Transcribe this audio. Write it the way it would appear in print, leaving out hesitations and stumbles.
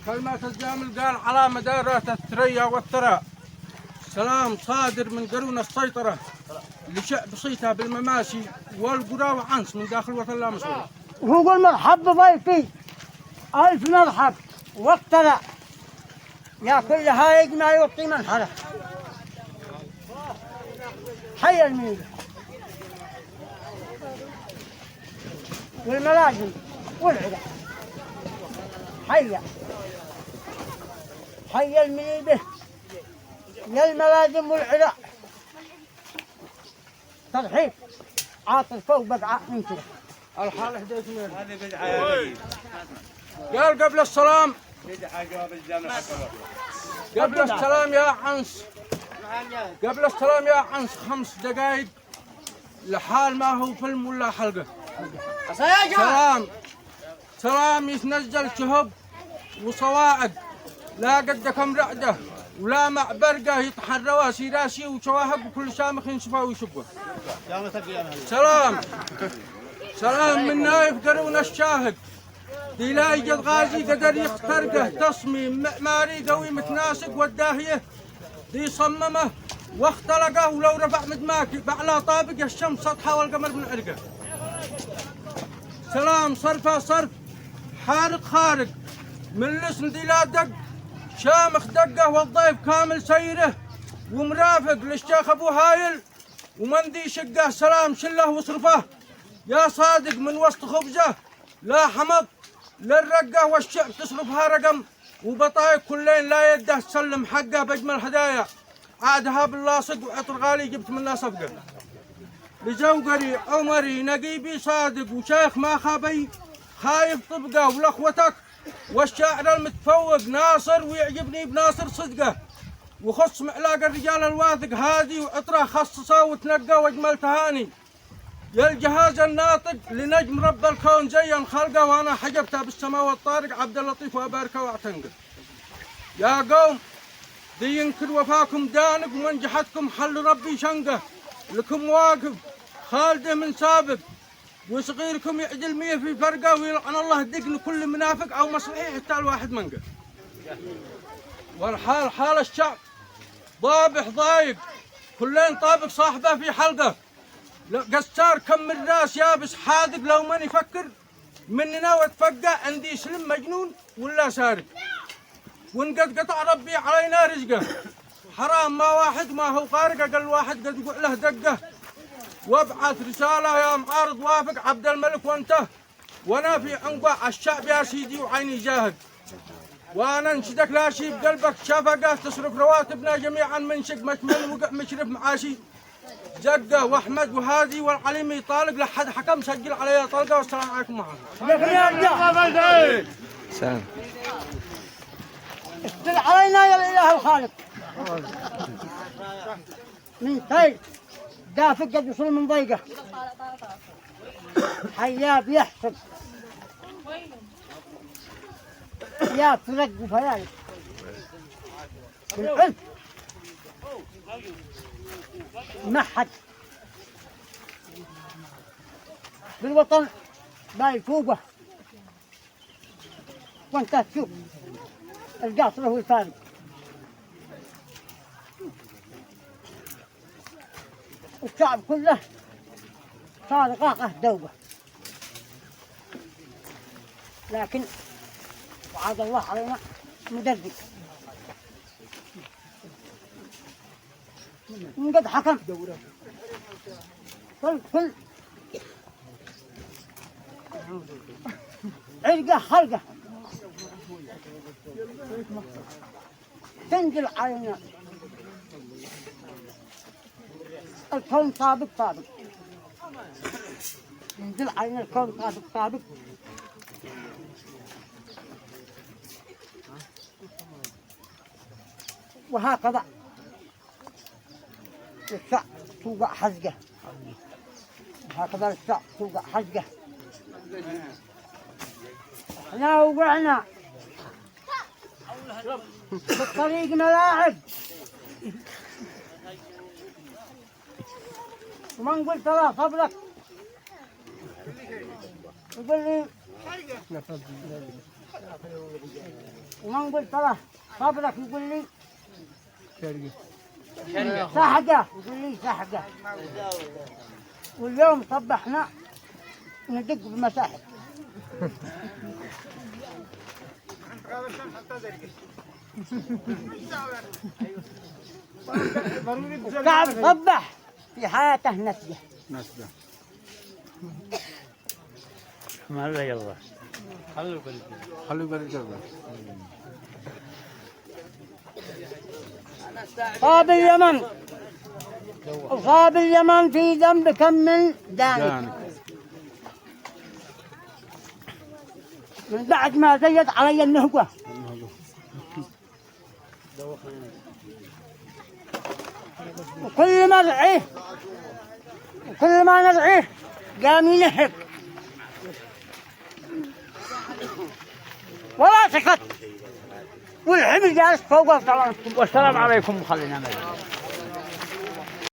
كلمات الجامل قال على مدار الثريا والثراء سلام صادر من قرون السيطرة لشعب صيتها بالمماشي والقرى وعنس من داخل وطن لا مسؤول. وهو قال مرحب بضيفي ألف مرحب والثراء يا كل هايج ما يعطي من حرف حي الميزة والملاجم والعلا حي المنيبة يا الملازم والعراء ترحيب عاطل فوق بقعة من كده الحال 11 قال قبل السلام قبل السلام يا عنس 5 دقائق لحال ما هو فيلم ولا حلقة. سلام يتنزل شهب وصواعق لا قد كم رعده ولا مع برقه يطحن رواسي راسي وشواهق وكل شامخ ينشفه ويشبه. سلام من نايف قرون الشاهق دي لا يجد غازي قدر يخترقه تصميم معماري قوي متناسق والداهيه دي صممه واختلقه ولو رفع مدماكي بعلى طابق الشمس سطحه والقمر من عرقه. سلام صرفه صرف حارق خارق من الاسم دي لا دق شامخ دقه والضيف كامل سيره ومرافق للشيخ ابو هايل ومندي شقه. سلام شله وصرفه يا صادق من وسط خبزه لا حمض للرقه والشعب تصرفها رقم وبطايق كلين لا يده تسلم حقه باجمل هدايا عادها باللاصق وعطر غالي جبت منها صفقه. لجوقري عمري نقيبي صادق وشيخ ما خابي خايف طبقه ولاخوتك والشاعر المتفوق ناصر ويعجبني بناصر صدقه وخص معلاق الرجال الواثق هادي وعطره خصصه وتنقى واجمل تهاني. يا الجهاز الناطق لنجم رب الكون زين خلقه وانا حجبته بالسماء والطارق عبد اللطيف واباركه واعتنقه. يا قوم دي ينكر وفاكم دانق ومنجحتكم حل ربي شنقه لكم واقف خالده من سابق وصغيركم يعدل 100 في فرقه ويلعن الله دقن كل منافق او مصلحي حتى الواحد منقه. والحال حال الشعب ضابح ضايق كلين طابق صاحبه في حلقه قسار كم من راس يابس حاذق لو من يفكر مننا وتفقع عندي سلم مجنون ولا سارق ونقد قطع ربي علينا رزقه حرام ما واحد ما هو قارق اقل واحد قد يقول له دقه وابعث رسالة يا معارض وافق عبد الملك وانته، وانا في عنقع الشعب يا سيدي وعيني جاهد، وانا انشدك لا شي بقلبك شفقة تصرف رواتبنا جميعا من شق مشمل وقع مشرف معاشي جقة واحمد وهادي والعليمي طالق لحد حكم سجل علي طلقة. والسلام عليكم ورحمة الله. سلام. استر علينا يا الاله الخالق من خير دافق قد يصل من ضيقه حياب يحسب يا فرق وفيالك بالعلم محد بالوطن باي فوقه وانت تشوف القاصر هو الفارق. الشعب كله صار قاقه دوبه، لكن وعد الله علينا مدرب من قد حكم كل عرقه خلقه تنزل علينا الكون طابق طابق، ينزل علينا الكون طابق طابق. وهكذا الشعب توقع حزقه، وهكذا الشعب توقع حزقه. احنا وقعنا بالطريق ملاعب، وما نقول ترى صبرك يقول لي، وما نقول ترى صبرك يقول لي سحقه، يقول لي سحقه. واليوم صبحنا ندق بمساحب الشعب صبح في حياته نسجه. هلا يلا خلوا بالك. صاب اليمن وصاب اليمن في ذنب كم من دانك من بعد ما زيد علي النهقة. وكل ما ندعيه وكل ما ندعيه قام ينهق ولا سكت، والحمل جالس فوق. والسلام عليكم. وخلينا